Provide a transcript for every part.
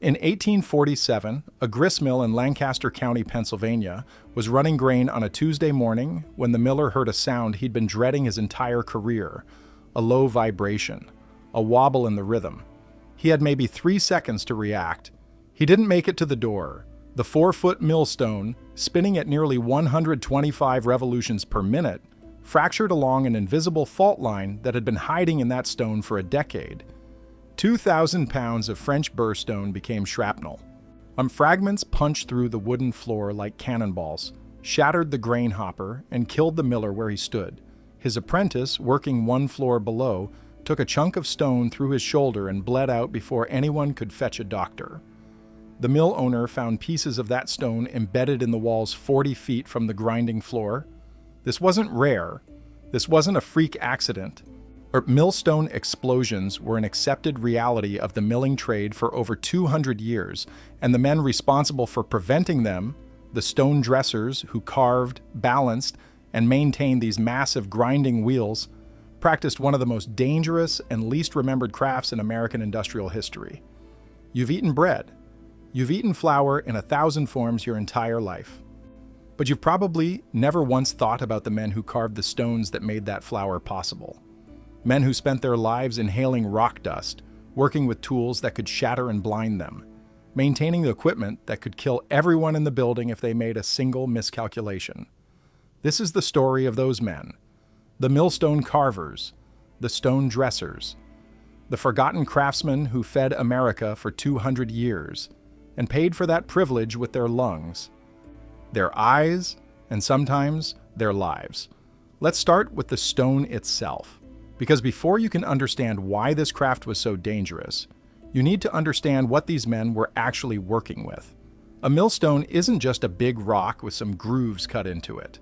In 1847, a gristmill in Lancaster County, Pennsylvania, was running grain on a Tuesday morning when the miller heard a sound he'd been dreading his entire career, a low vibration, a wobble in the rhythm. He had maybe 3 seconds to react. He didn't make it to the door. The 4-foot millstone, spinning at nearly 125 revolutions per minute, fractured along an invisible fault line that had been hiding in that stone for a decade. 2,000 pounds of French burrstone became shrapnel. Fragments punched through the wooden floor like cannonballs, shattered the grain hopper, and killed the miller where he stood. His apprentice, working one floor below, took a chunk of stone through his shoulder and bled out before anyone could fetch a doctor. The mill owner found pieces of that stone embedded in the walls 40 feet from the grinding floor. This wasn't rare. This wasn't a freak accident. Millstone explosions were an accepted reality of the milling trade for over 200 years, and the men responsible for preventing them, the stone dressers who carved, balanced, and maintained these massive grinding wheels, practiced one of the most dangerous and least remembered crafts in American industrial history. You've eaten bread. You've eaten flour in 1,000 forms your entire life. But you've probably never once thought about the men who carved the stones that made that flour possible. Men who spent their lives inhaling rock dust, working with tools that could shatter and blind them, maintaining the equipment that could kill everyone in the building if they made a single miscalculation. This is the story of those men, the millstone carvers, the stone dressers, the forgotten craftsmen who fed America for 200 years and paid for that privilege with their lungs, their eyes, and sometimes their lives. Let's start with the stone itself. Because before you can understand why this craft was so dangerous, you need to understand what these men were actually working with. A millstone isn't just a big rock with some grooves cut into it.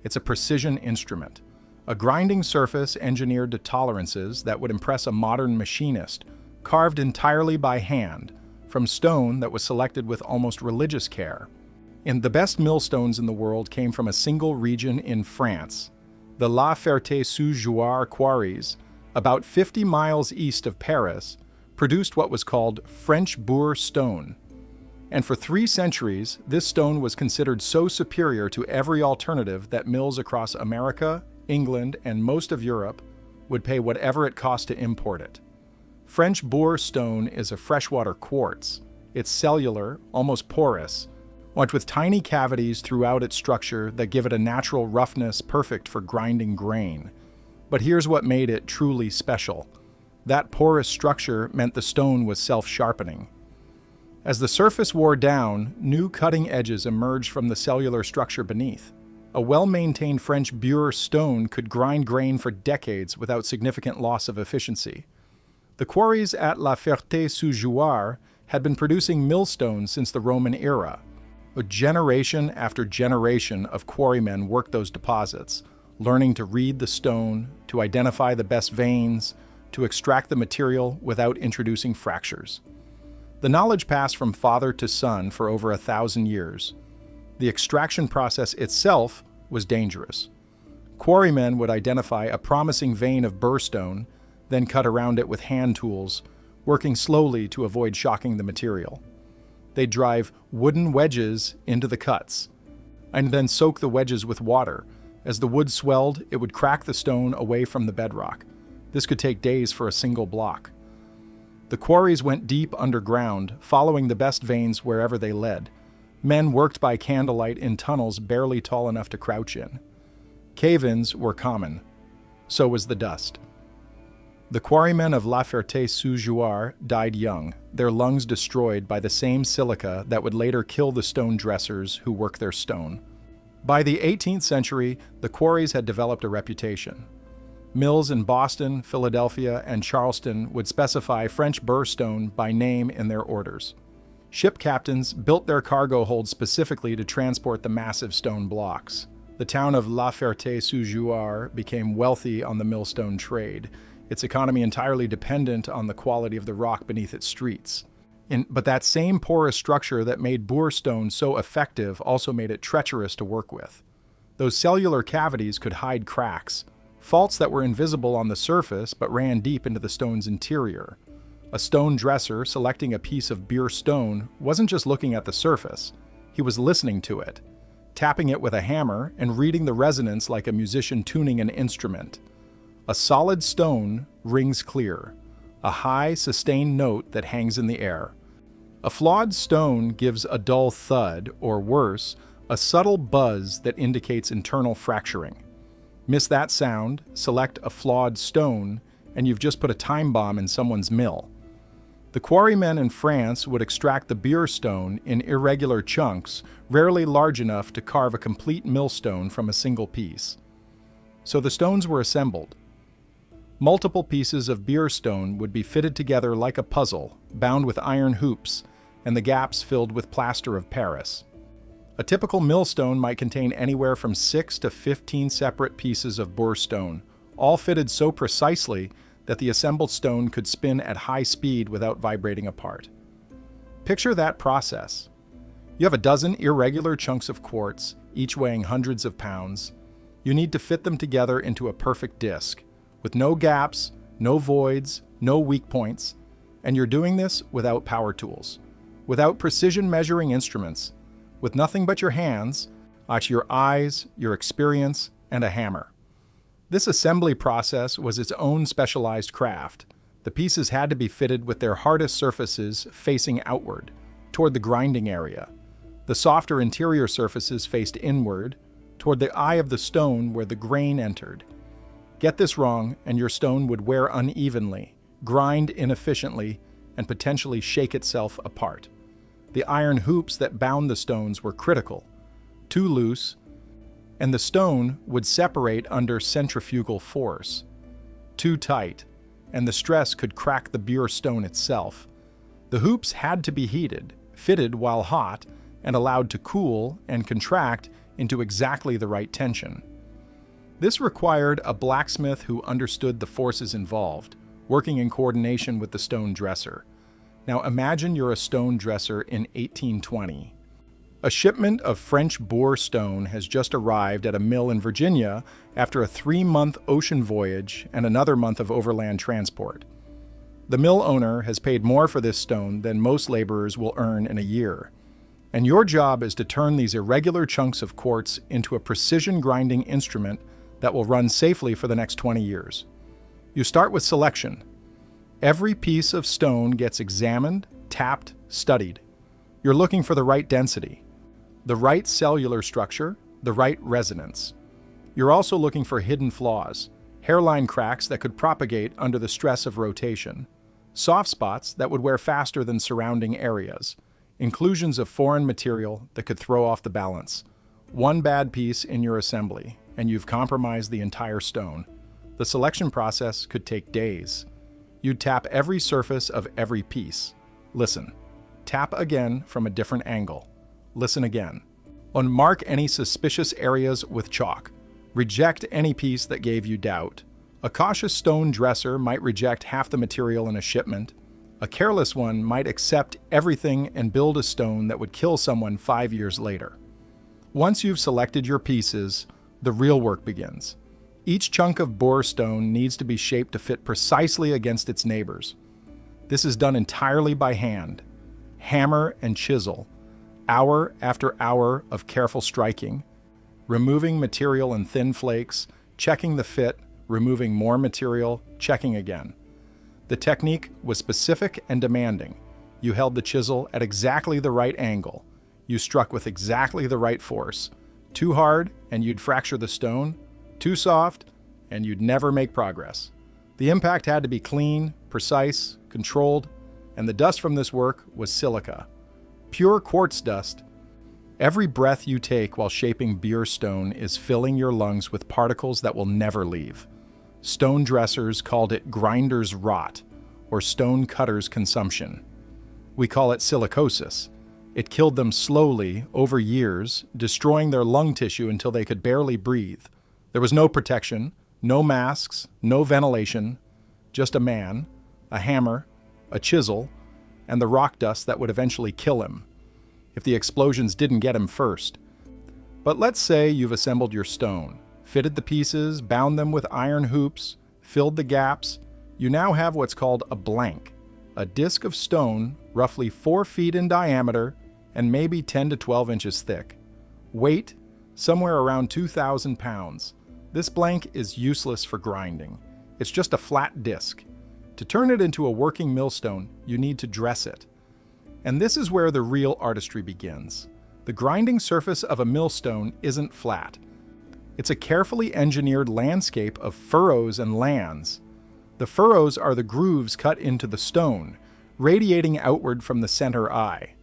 It's a precision instrument, a grinding surface engineered to tolerances that would impress a modern machinist, carved entirely by hand, from stone that was selected with almost religious care. And the best millstones in the world came from a single region in France. The La Ferté-sous-Jouarre quarries, about 50 miles east of Paris, produced what was called French bourre stone. And for 3 centuries, this stone was considered so superior to every alternative that mills across America, England, and most of Europe would pay whatever it cost to import it. French bourre stone is a freshwater quartz. It's cellular, almost porous, with tiny cavities throughout its structure that give it a natural roughness perfect for grinding grain. But here's what made it truly special. That porous structure meant the stone was self-sharpening. As the surface wore down, new cutting edges emerged from the cellular structure beneath. A well-maintained French bourre stone could grind grain for decades without significant loss of efficiency. The quarries at La Ferté-sous-Jouarre had been producing millstones since the Roman era. A generation after generation of quarrymen worked those deposits, learning to read the stone, to identify the best veins, to extract the material without introducing fractures. The knowledge passed from father to son for over 1,000 years. The extraction process itself was dangerous. Quarrymen would identify a promising vein of burrstone, then cut around it with hand tools, working slowly to avoid shocking the material. They'd drive wooden wedges into the cuts, and then soak the wedges with water. As the wood swelled, it would crack the stone away from the bedrock. This could take days for a single block. The quarries went deep underground, following the best veins wherever they led. Men worked by candlelight in tunnels barely tall enough to crouch in. Cave-ins were common. So was the dust. The quarrymen of La Ferté-sous-Jouarre died young, their lungs destroyed by the same silica that would later kill the stone dressers who worked their stone. By the 18th century, the quarries had developed a reputation. Mills in Boston, Philadelphia, and Charleston would specify French burrstone by name in their orders. Ship captains built their cargo holds specifically to transport the massive stone blocks. The town of La Ferté-sous-Jouarre became wealthy on the millstone trade, its economy entirely dependent on the quality of the rock beneath its streets. But that same porous structure that made bourre stone so effective also made it treacherous to work with. Those cellular cavities could hide cracks, faults that were invisible on the surface but ran deep into the stone's interior. A stone dresser selecting a piece of beer stone wasn't just looking at the surface, he was listening to it, tapping it with a hammer and reading the resonance like a musician tuning an instrument. A solid stone rings clear, a high, sustained note that hangs in the air. A flawed stone gives a dull thud, or worse, a subtle buzz that indicates internal fracturing. Miss that sound, select a flawed stone, and you've just put a time bomb in someone's mill. The quarrymen in France would extract the beer stone in irregular chunks, rarely large enough to carve a complete millstone from a single piece. So the stones were assembled. Multiple pieces of beer stone would be fitted together like a puzzle, bound with iron hoops, and the gaps filled with plaster of Paris. A typical millstone might contain anywhere from 6 to 15 separate pieces of Boer stone, all fitted so precisely that the assembled stone could spin at high speed without vibrating apart. Picture that process. You have a dozen irregular chunks of quartz, each weighing hundreds of pounds. You need to fit them together into a perfect disc, with no gaps, no voids, no weak points, and you're doing this without power tools, without precision measuring instruments, with nothing but your hands, your eyes, your experience, and a hammer. This assembly process was its own specialized craft. The pieces had to be fitted with their hardest surfaces facing outward, toward the grinding area. The softer interior surfaces faced inward, toward the eye of the stone where the grain entered. Get this wrong, and your stone would wear unevenly, grind inefficiently, and potentially shake itself apart. The iron hoops that bound the stones were critical. Too loose, and the stone would separate under centrifugal force. Too tight, and the stress could crack the beer stone itself. The hoops had to be heated, fitted while hot, and allowed to cool and contract into exactly the right tension. This required a blacksmith who understood the forces involved, working in coordination with the stone dresser. Now imagine you're a stone dresser in 1820. A shipment of French Boer stone has just arrived at a mill in Virginia after a 3-month ocean voyage and another month of overland transport. The mill owner has paid more for this stone than most laborers will earn in a year. And your job is to turn these irregular chunks of quartz into a precision grinding instrument that will run safely for the next 20 years. You start with selection. Every piece of stone gets examined, tapped, studied. You're looking for the right density, the right cellular structure, the right resonance. You're also looking for hidden flaws, hairline cracks that could propagate under the stress of rotation, soft spots that would wear faster than surrounding areas, inclusions of foreign material that could throw off the balance. One bad piece in your assembly, and you've compromised the entire stone. The selection process could take days. You'd tap every surface of every piece. Listen. Tap again from a different angle. Listen again. Unmark any suspicious areas with chalk. Reject any piece that gave you doubt. A cautious stone dresser might reject half the material in a shipment. A careless one might accept everything and build a stone that would kill someone 5 years later. Once you've selected your pieces, the real work begins. Each chunk of Boer stone needs to be shaped to fit precisely against its neighbors. This is done entirely by hand, hammer and chisel, hour after hour of careful striking, removing material in thin flakes, checking the fit, removing more material, checking again. The technique was specific and demanding. You held the chisel at exactly the right angle. You struck with exactly the right force. Too hard, and you'd fracture the stone. Too soft, and you'd never make progress. The impact had to be clean, precise, controlled, and the dust from this work was silica. Pure quartz dust. Every breath you take while shaping beer stone is filling your lungs with particles that will never leave. Stone dressers called it grinder's rot, or stone cutter's consumption. We call it silicosis. It killed them slowly, over years, destroying their lung tissue until they could barely breathe. There was no protection, no masks, no ventilation, just a man, a hammer, a chisel, and the rock dust that would eventually kill him, if the explosions didn't get him first. But let's say you've assembled your stone, fitted the pieces, bound them with iron hoops, filled the gaps. You now have what's called a blank. a disc of stone roughly 4 feet in diameter and maybe 10 to 12 inches thick. Weight, somewhere around 2,000 pounds. This blank is useless for grinding. It's just a flat disc. To turn it into a working millstone, you need to dress it. And this is where the real artistry begins. The grinding surface of a millstone isn't flat. It's a carefully engineered landscape of furrows and lands. The furrows are the grooves cut into the stone, radiating outward from the center eye.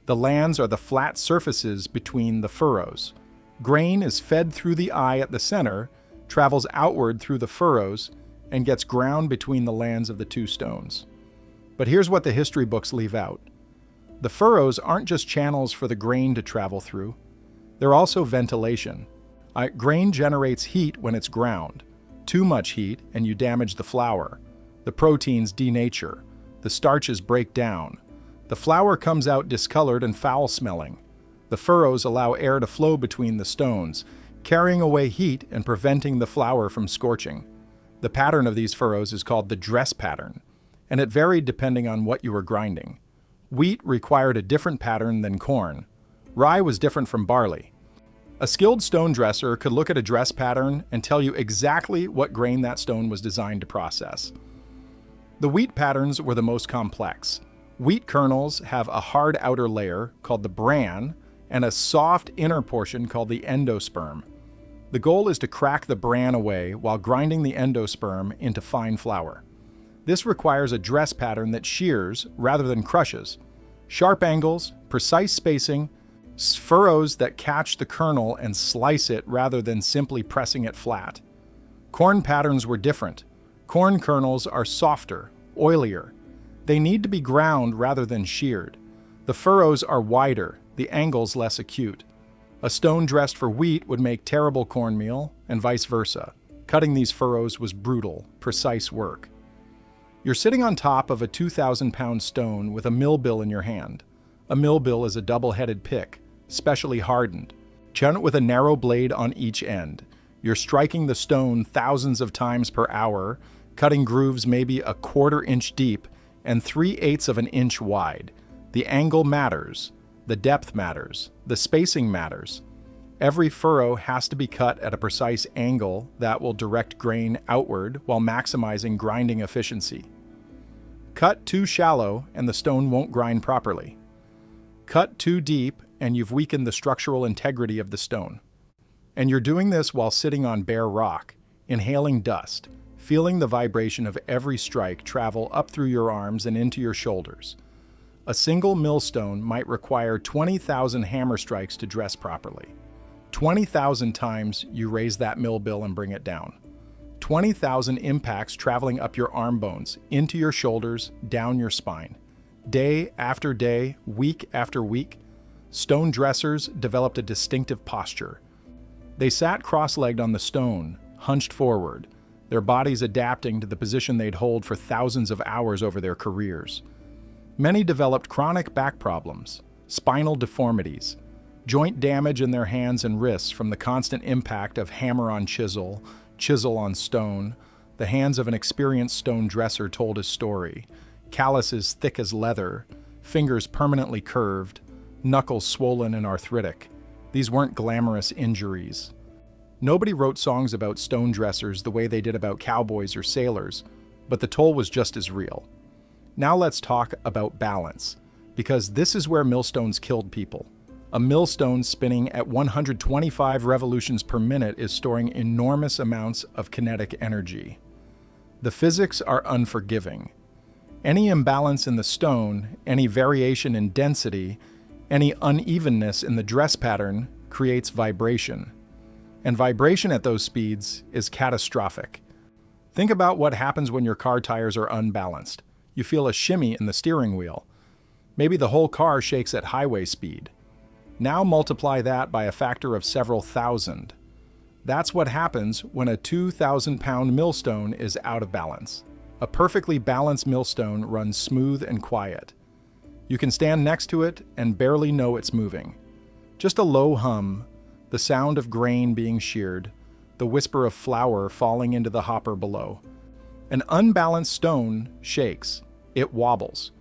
The lands are the flat surfaces between the furrows. Grain is fed through the eye at the center, travels outward through the furrows, and gets ground between the lands of the two stones. But here's what the history books leave out. The furrows aren't just channels for the grain to travel through. They're also ventilation. Grain generates heat when it's ground. Too much heat and you damage the flour. The proteins denature. The starches break down. The flour comes out discolored and foul-smelling. The furrows allow air to flow between the stones, carrying away heat and preventing the flour from scorching. The pattern of these furrows is called the dress pattern, and it varied depending on what you were grinding. Wheat required a different pattern than corn. Rye was different from barley. A skilled stone dresser could look at a dress pattern and tell you exactly what grain that stone was designed to process. The wheat patterns were the most complex. Wheat kernels have a hard outer layer, called the bran, and a soft inner portion called the endosperm. The goal is to crack the bran away while grinding the endosperm into fine flour. This requires a dress pattern that shears rather than crushes. Sharp angles, precise spacing, furrows that catch the kernel and slice it rather than simply pressing it flat. Corn patterns were different. Corn kernels are softer, oilier. They need to be ground rather than sheared. The furrows are wider, the angles less acute. A stone dressed for wheat would make terrible cornmeal, and vice versa. Cutting these furrows was brutal, precise work. You're sitting on top of a 2,000-pound stone with a mill bill in your hand. A mill bill is a double-headed pick, specially hardened, with a narrow blade on each end. You're striking the stone thousands of times per hour, cutting grooves maybe a 1/4 inch deep and 3/8 of an inch wide. The angle matters. The depth matters. The spacing matters. Every furrow has to be cut at a precise angle that will direct grain outward while maximizing grinding efficiency. Cut too shallow and the stone won't grind properly. Cut too deep and you've weakened the structural integrity of the stone. And you're doing this while sitting on bare rock, inhaling dust, feeling the vibration of every strike travel up through your arms and into your shoulders. A single millstone might require 20,000 hammer strikes to dress properly. 20,000 times you raise that mill bill and bring it down. 20,000 impacts traveling up your arm bones, into your shoulders, down your spine. Day after day, week after week, stone dressers developed a distinctive posture. They sat cross-legged on the stone, hunched forward, their bodies adapting to the position they'd hold for thousands of hours over their careers. Many developed chronic back problems, spinal deformities, joint damage in their hands and wrists from the constant impact of hammer on chisel, chisel on stone. The hands of an experienced stone dresser told his story. Calluses thick as leather, fingers permanently curved, knuckles swollen and arthritic. These weren't glamorous injuries. Nobody wrote songs about stone dressers the way they did about cowboys or sailors, but the toll was just as real. Now let's talk about balance, because this is where millstones killed people. A millstone spinning at 125 revolutions per minute is storing enormous amounts of kinetic energy. The physics are unforgiving. Any imbalance in the stone, any variation in density, any unevenness in the dress pattern creates vibration. And vibration at those speeds is catastrophic. Think about what happens when your car tires are unbalanced. You feel a shimmy in the steering wheel. Maybe the whole car shakes at highway speed. Now multiply that by a factor of several thousand. That's what happens when a 2,000-pound millstone is out of balance. A perfectly balanced millstone runs smooth and quiet. You can stand next to it and barely know it's moving. Just a low hum, the sound of grain being sheared, the whisper of flour falling into the hopper below. An unbalanced stone shakes. It wobbles.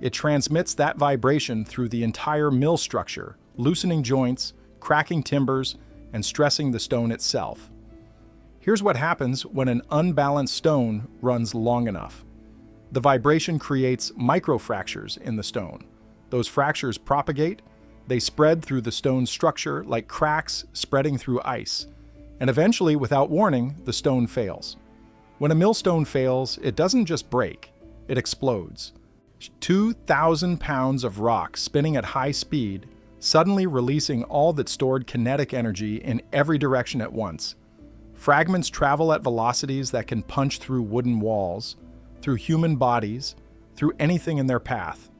It transmits that vibration through the entire mill structure, loosening joints, cracking timbers, and stressing the stone itself. Here's what happens when an unbalanced stone runs long enough. The vibration creates microfractures in the stone. Those fractures propagate, they spread through the stone's structure like cracks spreading through ice, and eventually, without warning, the stone fails. When a millstone fails, it doesn't just break, it explodes. 2,000 pounds of rock spinning at high speed, suddenly releasing all that stored kinetic energy in every direction at once. Fragments travel at velocities that can punch through wooden walls, through human bodies, through anything in their path.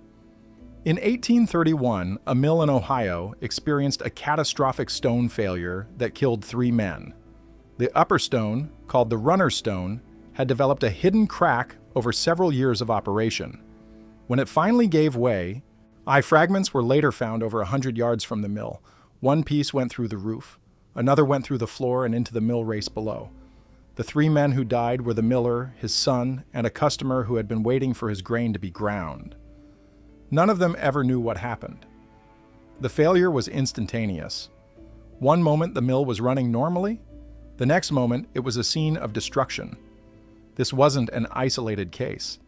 In 1831, a mill in Ohio experienced a catastrophic stone failure that killed 3 men. The upper stone, called the runner stone, had developed a hidden crack over several years of operation. When it finally gave way, fragments were later found over 100 yards from the mill. One piece went through the roof. Another went through the floor and into the mill race below. The 3 men who died were the miller, his son, and a customer who had been waiting for his grain to be ground. None of them ever knew what happened. The failure was instantaneous. One moment the mill was running normally, the next moment it was a scene of destruction. This wasn't an isolated case.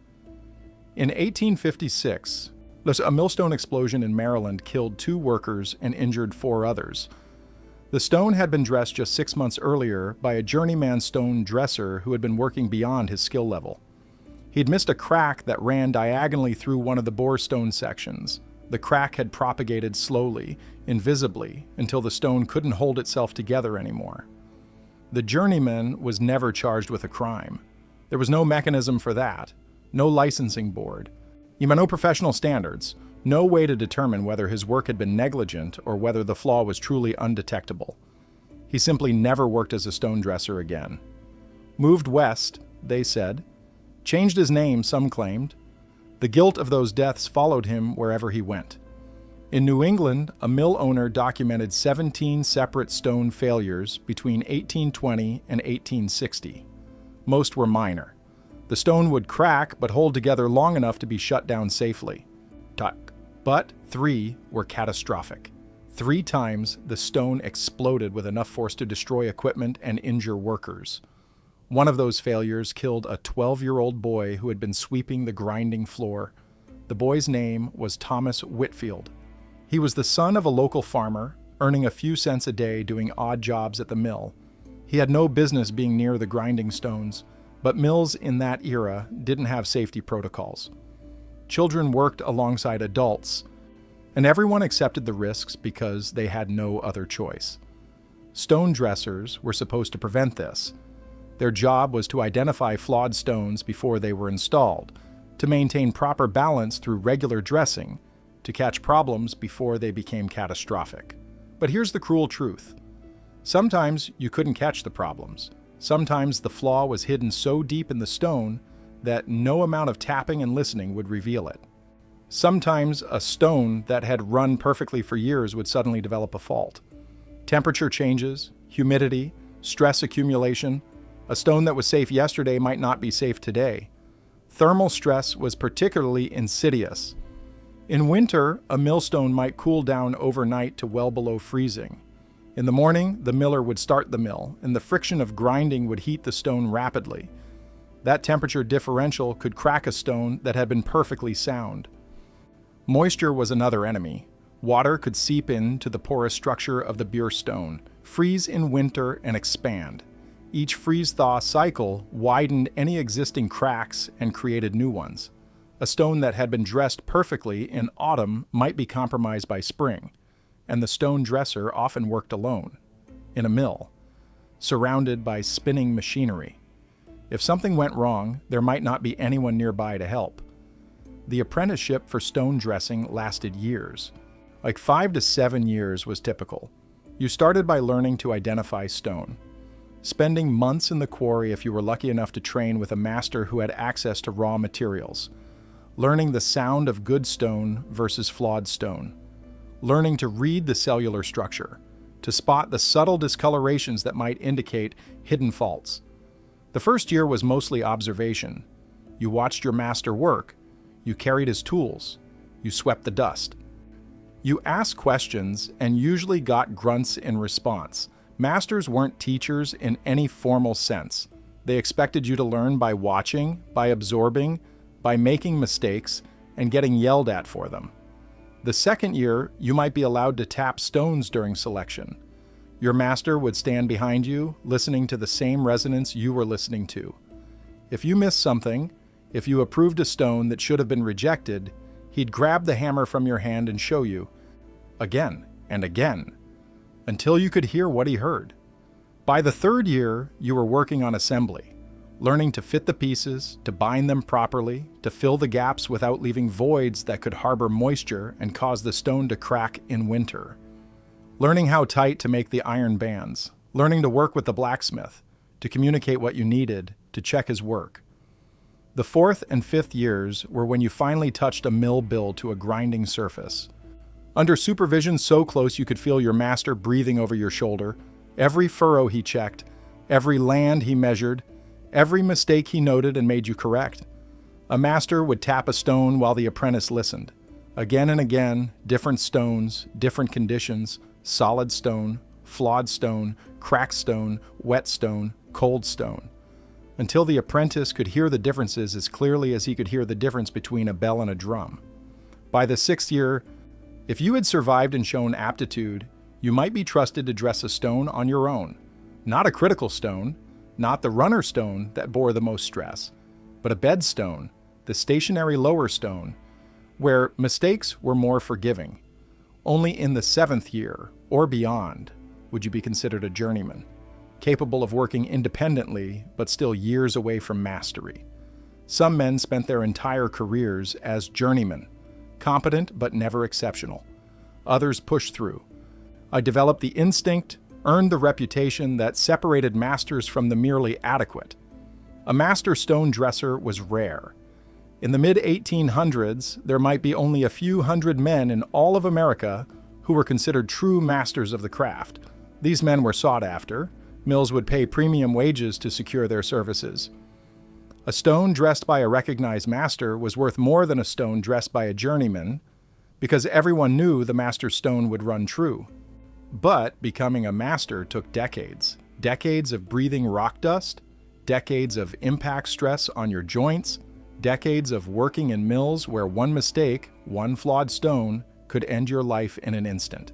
In 1856, a millstone explosion in Maryland killed 2 workers and injured 4 others. The stone had been dressed just 6 months earlier by a journeyman stone dresser who had been working beyond his skill level. He'd missed a crack that ran diagonally through one of the bore stone sections. The crack had propagated slowly, invisibly, until the stone couldn't hold itself together anymore. The journeyman was never charged with a crime. There was no mechanism for that, no licensing board, even no professional standards, no way to determine whether his work had been negligent or whether the flaw was truly undetectable. He simply never worked as a stone dresser again. Moved west, they said. Changed his name, some claimed. The guilt of those deaths followed him wherever he went. In New England, a mill owner documented 17 separate stone failures between 1820 and 1860. Most were minor. The stone would crack but hold together long enough to be shut down safely. But 3 were catastrophic. 3 times the stone exploded with enough force to destroy equipment and injure workers. One of those failures killed a 12-year-old boy who had been sweeping the grinding floor. The boy's name was Thomas Whitfield. He was the son of a local farmer, earning a few cents a day doing odd jobs at the mill. He had no business being near the grinding stones, but mills in that era didn't have safety protocols. Children worked alongside adults, and everyone accepted the risks because they had no other choice. Stone dressers were supposed to prevent this. Their job was to identify flawed stones before they were installed, to maintain proper balance through regular dressing, to catch problems before they became catastrophic. But here's the cruel truth. Sometimes you couldn't catch the problems. Sometimes the flaw was hidden so deep in the stone that no amount of tapping and listening would reveal it. Sometimes a stone that had run perfectly for years would suddenly develop a fault. Temperature changes, humidity, stress accumulation. A stone that was safe yesterday might not be safe today. Thermal stress was particularly insidious. In winter, a millstone might cool down overnight to well below freezing. In the morning, the miller would start the mill, and the friction of grinding would heat the stone rapidly. That temperature differential could crack a stone that had been perfectly sound. Moisture was another enemy. Water could seep into the porous structure of the Beer stone, freeze in winter, and expand. Each freeze-thaw cycle widened any existing cracks and created new ones. A stone that had been dressed perfectly in autumn might be compromised by spring, and the stone dresser often worked alone, in a mill, surrounded by spinning machinery. If something went wrong, there might not be anyone nearby to help. The apprenticeship for stone dressing lasted years. Like 5 to 7 years was typical. You started by learning to identify stone, spending months in the quarry if you were lucky enough to train with a master who had access to raw materials, learning the sound of good stone versus flawed stone, learning to read the cellular structure, to spot the subtle discolorations that might indicate hidden faults. The first year was mostly observation. You watched your master work. You carried his tools. You swept the dust. You asked questions and usually got grunts in response. Masters weren't teachers in any formal sense. They expected you to learn by watching, by absorbing, by making mistakes, and getting yelled at for them. The second year, you might be allowed to tap stones during selection. Your master would stand behind you, listening to the same resonance you were listening to. If you missed something, if you approved a stone that should have been rejected, he'd grab the hammer from your hand and show you, again and again, until you could hear what he heard. By the third year, you were working on assembly, learning to fit the pieces, to bind them properly, to fill the gaps without leaving voids that could harbor moisture and cause the stone to crack in winter. Learning how tight to make the iron bands, learning to work with the blacksmith, to communicate what you needed, to check his work. The fourth and fifth years were when you finally touched a mill bill to a grinding surface. Under supervision so close you could feel your master breathing over your shoulder, every furrow he checked, every land he measured, every mistake he noted and made you correct. A master would tap a stone while the apprentice listened. Again and again, different stones, different conditions, solid stone, flawed stone, cracked stone, wet stone, cold stone, until the apprentice could hear the differences as clearly as he could hear the difference between a bell and a drum. By the sixth year, if you had survived and shown aptitude, you might be trusted to dress a stone on your own. Not a critical stone, not the runner stone that bore the most stress, but a bed stone, the stationary lower stone, where mistakes were more forgiving. Only in the seventh year, or beyond, would you be considered a journeyman, capable of working independently but still years away from mastery. Some men spent their entire careers as journeymen, competent but never exceptional. Others pushed through. I developed the instinct, earned the reputation that separated masters from the merely adequate. A master stone dresser was rare. In the mid-1800s, there might be only a few hundred men in all of America who were considered true masters of the craft. These men were sought after. Mills would pay premium wages to secure their services. A stone dressed by a recognized master was worth more than a stone dressed by a journeyman, because everyone knew the master's stone would run true. But becoming a master took decades. Decades of breathing rock dust, decades of impact stress on your joints, decades of working in mills where one mistake, one flawed stone, could end your life in an instant.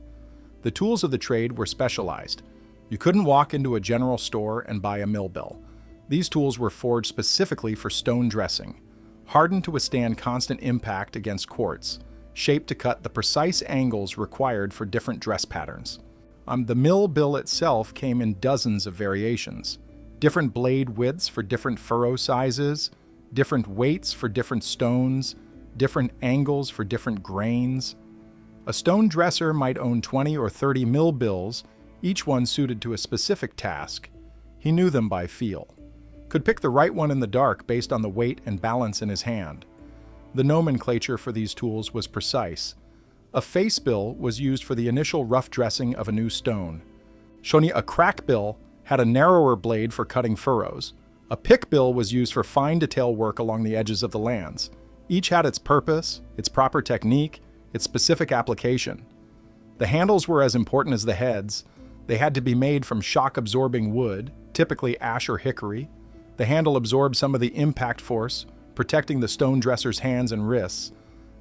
The tools of the trade were specialized. You couldn't walk into a general store and buy a mill bill. These tools were forged specifically for stone dressing, hardened to withstand constant impact against quartz, shaped to cut the precise angles required for different dress patterns. The mill bill itself came in dozens of variations. Different blade widths for different furrow sizes, different weights for different stones, different angles for different grains. A stone dresser might own 20 or 30 mill bills, each one suited to a specific task. He knew them by feel. Could pick the right one in the dark based on the weight and balance in his hand. The nomenclature for these tools was precise. A face bill was used for the initial rough dressing of a new stone. A crack bill had a narrower blade for cutting furrows. A pick bill was used for fine detail work along the edges of the lands. Each had its purpose, its proper technique, its specific application. The handles were as important as the heads. They had to be made from shock-absorbing wood, typically ash or hickory. The handle absorbed some of the impact force, protecting the stone dresser's hands and wrists.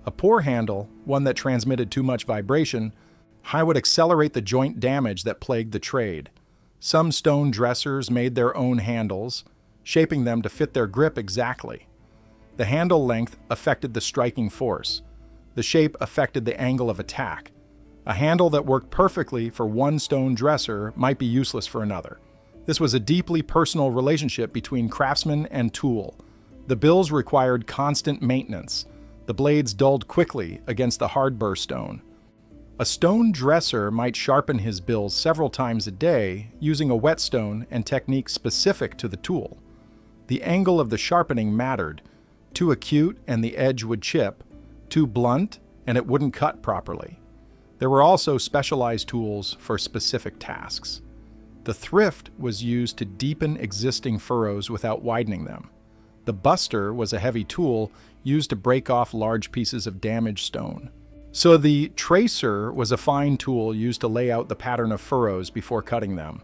A poor handle, one that transmitted too much vibration, would accelerate the joint damage that plagued the trade. Some stone dressers made their own handles, shaping them to fit their grip exactly. The handle length affected the striking force. The shape affected the angle of attack. A handle that worked perfectly for one stone dresser might be useless for another. This was a deeply personal relationship between craftsman and tool. The bills required constant maintenance. The blades dulled quickly against the hard burr stone. A stone dresser might sharpen his bills several times a day using a whetstone and techniques specific to the tool. The angle of the sharpening mattered. Too acute and the edge would chip, too blunt and it wouldn't cut properly. There were also specialized tools for specific tasks. The thrift was used to deepen existing furrows without widening them. The buster was a heavy tool used to break off large pieces of damaged stone. So the tracer was a fine tool used to lay out the pattern of furrows before cutting them.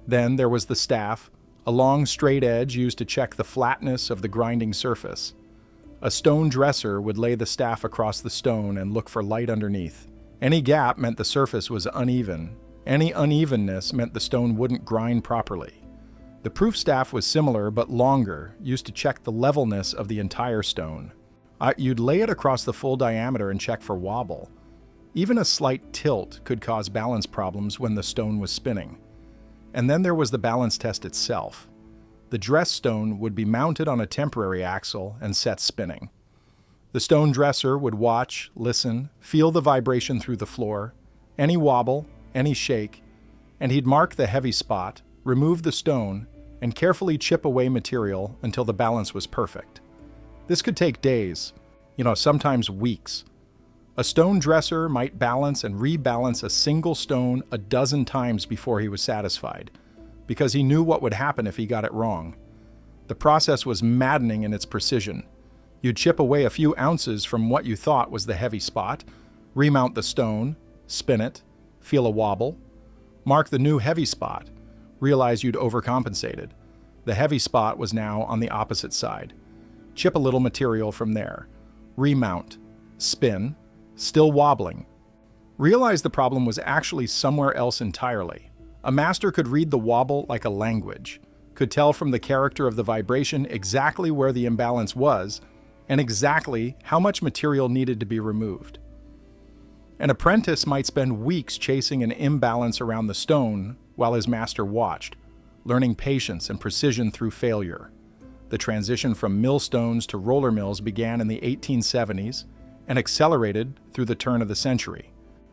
Then there was the staff, a long straight edge used to check the flatness of the grinding surface. A stone dresser would lay the staff across the stone and look for light underneath. Any gap meant the surface was uneven. Any unevenness meant the stone wouldn't grind properly. The proof staff was similar but longer, used to check the levelness of the entire stone. You'd lay it across the full diameter and check for wobble. Even a slight tilt could cause balance problems when the stone was spinning. And then there was the balance test itself. The dress stone would be mounted on a temporary axle and set spinning. The stone dresser would watch, listen, feel the vibration through the floor, any wobble, any shake, and he'd mark the heavy spot, remove the stone, and carefully chip away material until the balance was perfect. This could take days, sometimes weeks. A stone dresser might balance and rebalance a single stone a dozen times before he was satisfied, because he knew what would happen if he got it wrong. The process was maddening in its precision. You'd chip away a few ounces from what you thought was the heavy spot, remount the stone, spin it, feel a wobble, mark the new heavy spot, realize you'd overcompensated. The heavy spot was now on the opposite side. Chip a little material from there, remount, spin, still wobbling. Realize the problem was actually somewhere else entirely. A master could read the wobble like a language, could tell from the character of the vibration exactly where the imbalance was and exactly how much material needed to be removed. An apprentice might spend weeks chasing an imbalance around the stone while his master watched, learning patience and precision through failure. The transition from millstones to roller mills began in the 1870s and accelerated through the turn of the century.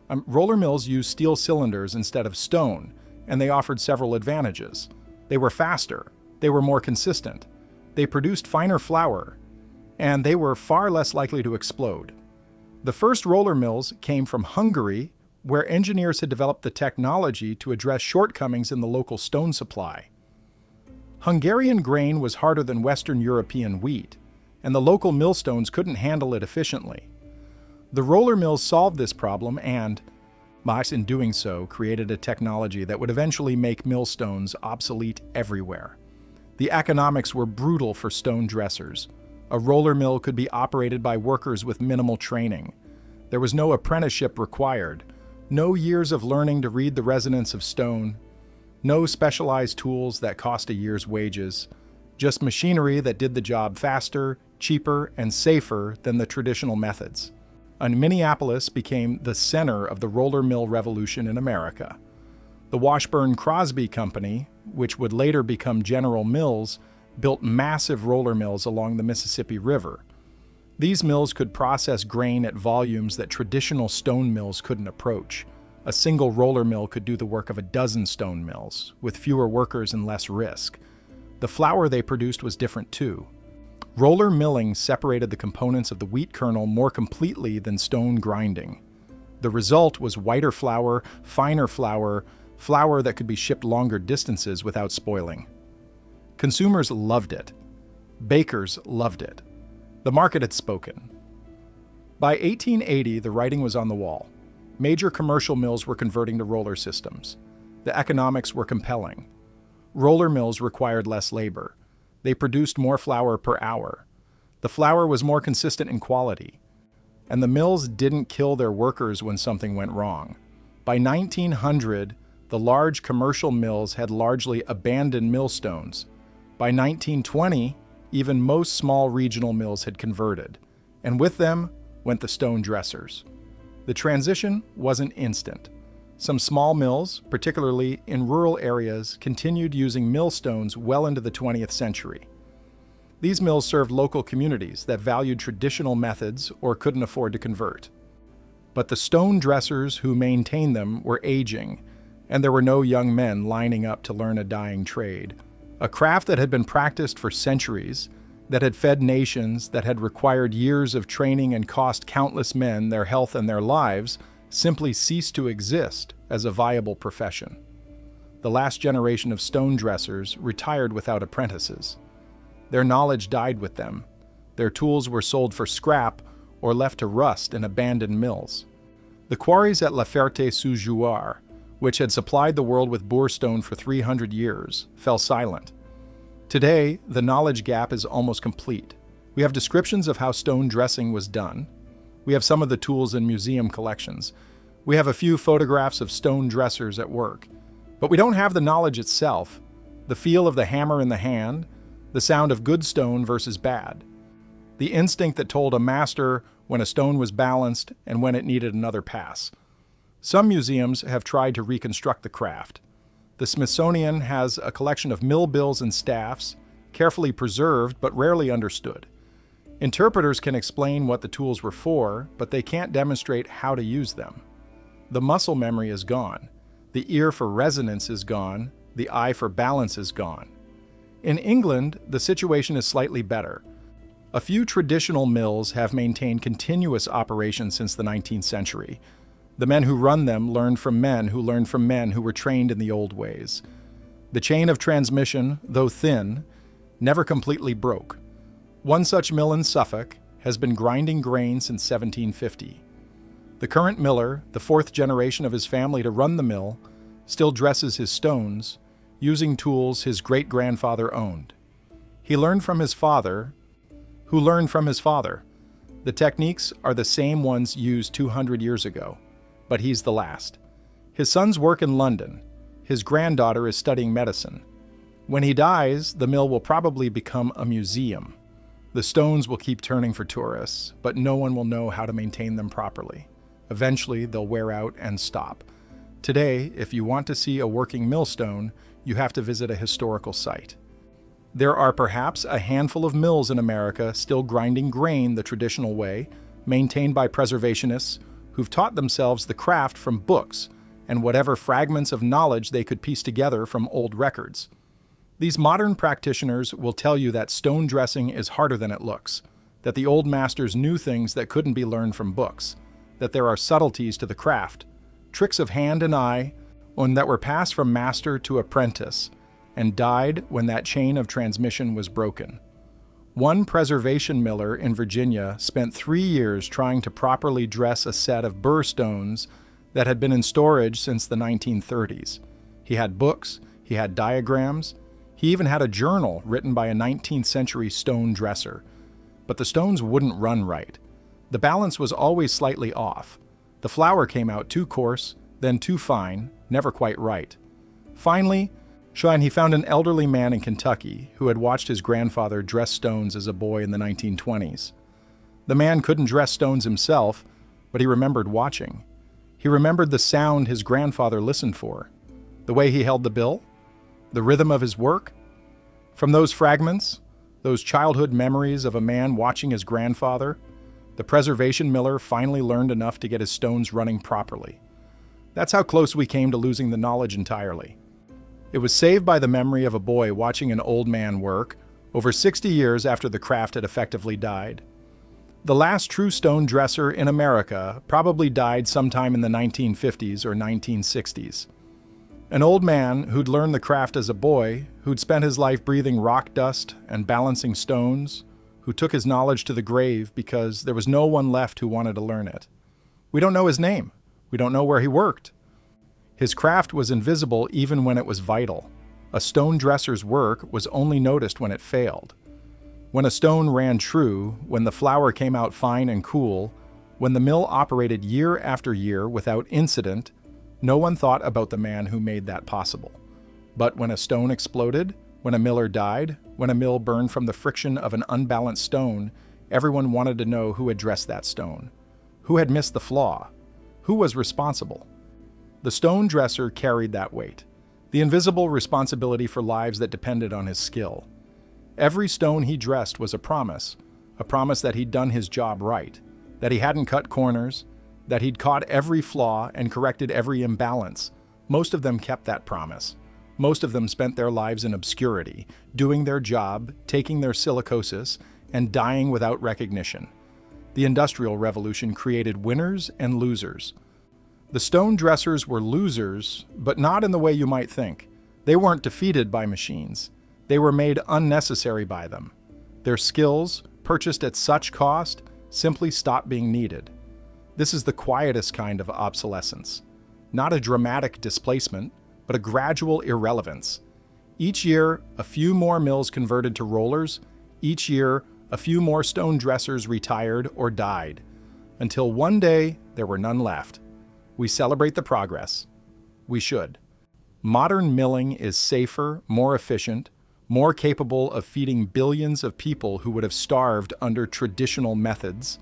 Roller mills used steel cylinders instead of stone, and they offered several advantages. They were faster, they were more consistent, they produced finer flour, and they were far less likely to explode. The first roller mills came from Hungary, where engineers had developed the technology to address shortcomings in the local stone supply. Hungarian grain was harder than Western European wheat, and the local millstones couldn't handle it efficiently. The roller mills solved this problem and, in doing so, created a technology that would eventually make millstones obsolete everywhere. The economics were brutal for stone dressers. A roller mill could be operated by workers with minimal training. There was no apprenticeship required, no years of learning to read the resonance of stone, no specialized tools that cost a year's wages, just machinery that did the job faster, cheaper, and safer than the traditional methods. And Minneapolis became the center of the roller mill revolution in America. The Washburn-Crosby Company, which would later become General Mills, built massive roller mills along the Mississippi River. These mills could process grain at volumes that traditional stone mills couldn't approach. A single roller mill could do the work of a dozen stone mills, with fewer workers and less risk. The flour they produced was different too. Roller milling separated the components of the wheat kernel more completely than stone grinding. The result was whiter flour, finer flour, flour that could be shipped longer distances without spoiling. Consumers loved it. Bakers loved it. The market had spoken. By 1880, the writing was on the wall. Major commercial mills were converting to roller systems. The economics were compelling. Roller mills required less labor. They produced more flour per hour. The flour was more consistent in quality. And the mills didn't kill their workers when something went wrong. By 1900, the large commercial mills had largely abandoned millstones. By 1920, even most small regional mills had converted, and with them went the stone dressers. The transition wasn't instant. Some small mills, particularly in rural areas, continued using millstones well into the 20th century. These mills served local communities that valued traditional methods or couldn't afford to convert. But the stone dressers who maintained them were aging, and there were no young men lining up to learn a dying trade. A craft that had been practiced for centuries, that had fed nations, that had required years of training and cost countless men their health and their lives, simply ceased to exist as a viable profession. The last generation of stone dressers retired without apprentices. Their knowledge died with them. Their tools were sold for scrap or left to rust in abandoned mills. The quarries at La Ferté-sous-Jouarre, which had supplied the world with boorstone for 300 years, fell silent. Today, the knowledge gap is almost complete. We have descriptions of how stone dressing was done. We have some of the tools in museum collections. We have a few photographs of stone dressers at work. But we don't have the knowledge itself, the feel of the hammer in the hand, the sound of good stone versus bad, the instinct that told a master when a stone was balanced and when it needed another pass. Some museums have tried to reconstruct the craft. The Smithsonian has a collection of mill bills and staffs, carefully preserved but rarely understood. Interpreters can explain what the tools were for, but they can't demonstrate how to use them. The muscle memory is gone. The ear for resonance is gone. The eye for balance is gone. In England, the situation is slightly better. A few traditional mills have maintained continuous operation since the 19th century. The men who run them learned from men who learned from men who were trained in the old ways. The chain of transmission, though thin, never completely broke. One such mill in Suffolk has been grinding grain since 1750. The current miller, the fourth generation of his family to run the mill, still dresses his stones, using tools his great-grandfather owned. He learned from his father, who learned from his father. The techniques are the same ones used 200 years ago, but he's the last. His sons work in London. His granddaughter is studying medicine. When he dies, the mill will probably become a museum. The stones will keep turning for tourists, but no one will know how to maintain them properly. Eventually, they'll wear out and stop. Today, if you want to see a working millstone, you have to visit a historical site. There are perhaps a handful of mills in America still grinding grain the traditional way, maintained by preservationists who've taught themselves the craft from books and whatever fragments of knowledge they could piece together from old records. These modern practitioners will tell you that stone dressing is harder than it looks, that the old masters knew things that couldn't be learned from books, that there are subtleties to the craft, tricks of hand and eye, and that were passed from master to apprentice, and died when that chain of transmission was broken. One preservation miller in Virginia spent 3 years trying to properly dress a set of burr stones that had been in storage since the 1930s. He had books, he had diagrams, he even had a journal written by a 19th century stone dresser. But the stones wouldn't run right. The balance was always slightly off. The flour came out too coarse, then too fine, never quite right. Finally, he found an elderly man in Kentucky who had watched his grandfather dress stones as a boy in the 1920s. The man couldn't dress stones himself, but he remembered watching. He remembered the sound his grandfather listened for, the way he held the bill, the rhythm of his work. From those fragments, those childhood memories of a man watching his grandfather, the preservation miller finally learned enough to get his stones running properly. That's how close we came to losing the knowledge entirely. It was saved by the memory of a boy watching an old man work, over 60 years after the craft had effectively died. The last true stone dresser in America probably died sometime in the 1950s or 1960s. An old man who'd learned the craft as a boy, who'd spent his life breathing rock dust and balancing stones, who took his knowledge to the grave because there was no one left who wanted to learn it. We don't know his name. We don't know where he worked. His craft was invisible even when it was vital. A stone dresser's work was only noticed when it failed. When a stone ran true, when the flour came out fine and cool, when the mill operated year after year without incident, no one thought about the man who made that possible. But when a stone exploded, when a miller died, when a mill burned from the friction of an unbalanced stone, everyone wanted to know who had dressed that stone. Who had missed the flaw? Who was responsible? The stone dresser carried that weight, the invisible responsibility for lives that depended on his skill. Every stone he dressed was a promise that he'd done his job right, that he hadn't cut corners, that he'd caught every flaw and corrected every imbalance. Most of them kept that promise. Most of them spent their lives in obscurity, doing their job, taking their silicosis, and dying without recognition. The Industrial Revolution created winners and losers. The stone dressers were losers, but not in the way you might think. They weren't defeated by machines. They were made unnecessary by them. Their skills, purchased at such cost, simply stopped being needed. This is the quietest kind of obsolescence. Not a dramatic displacement, but a gradual irrelevance. Each year, a few more mills converted to rollers. Each year, a few more stone dressers retired or died, until one day there were none left. We celebrate the progress. We should. Modern milling is safer, more efficient, more capable of feeding billions of people who would have starved under traditional methods.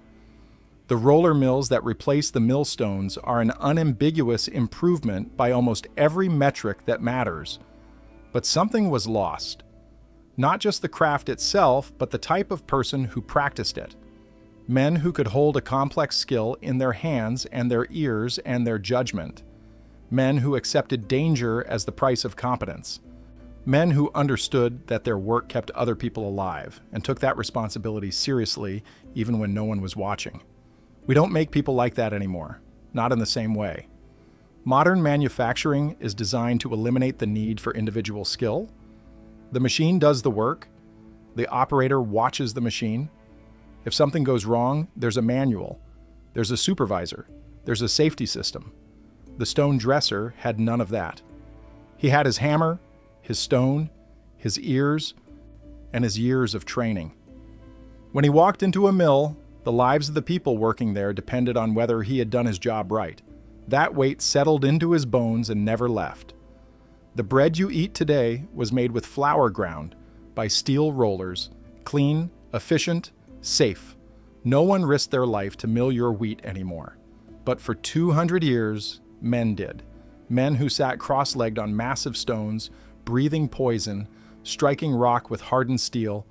The roller mills that replace the millstones are an unambiguous improvement by almost every metric that matters. But something was lost. Not just the craft itself, but the type of person who practiced it. Men who could hold a complex skill in their hands and their ears and their judgment. Men who accepted danger as the price of competence. Men who understood that their work kept other people alive and took that responsibility seriously even when no one was watching. We don't make people like that anymore, not in the same way. Modern manufacturing is designed to eliminate the need for individual skill. The machine does the work. The operator watches the machine. If something goes wrong, there's a manual. There's a supervisor. There's a safety system. The stone dresser had none of that. He had his hammer, his stone, his ears, and his years of training. When he walked into a mill, the lives of the people working there depended on whether he had done his job right. That weight settled into his bones and never left. The bread you eat today was made with flour ground by steel rollers, clean, efficient, safe. No one risked their life to mill your wheat anymore. But for 200 years, men did. Men who sat cross-legged on massive stones, breathing poison, striking rock with hardened steel,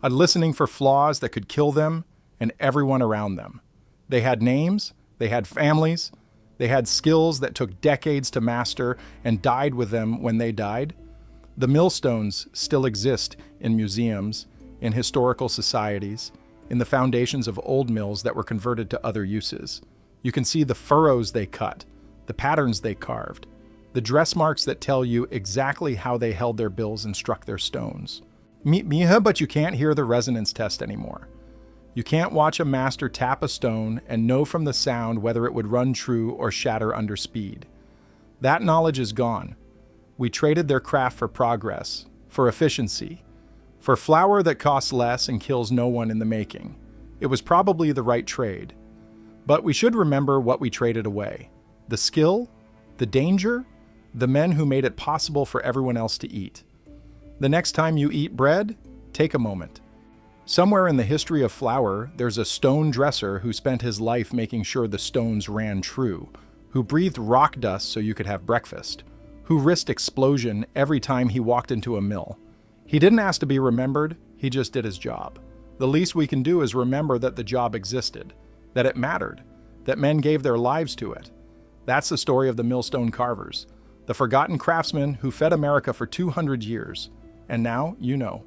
listening for flaws that could kill them and everyone around them. They had names, they had families, they had skills that took decades to master and died with them when they died. The millstones still exist in museums, in historical societies, in the foundations of old mills that were converted to other uses. You can see the furrows they cut, the patterns they carved, the dress marks that tell you exactly how they held their bills and struck their stones. But you can't hear the resonance test anymore. You can't watch a master tap a stone and know from the sound whether it would run true or shatter under speed. That knowledge is gone. We traded their craft for progress, for efficiency, for flour that costs less and kills no one in the making. It was probably the right trade. But we should remember what we traded away. The skill, the danger, the men who made it possible for everyone else to eat. The next time you eat bread, take a moment. Somewhere in the history of flour, there's a stone dresser who spent his life making sure the stones ran true, who breathed rock dust so you could have breakfast, who risked explosion every time he walked into a mill. He didn't ask to be remembered, he just did his job. The least we can do is remember that the job existed, that it mattered, that men gave their lives to it. That's the story of the millstone carvers, the forgotten craftsmen who fed America for 200 years. And now you know.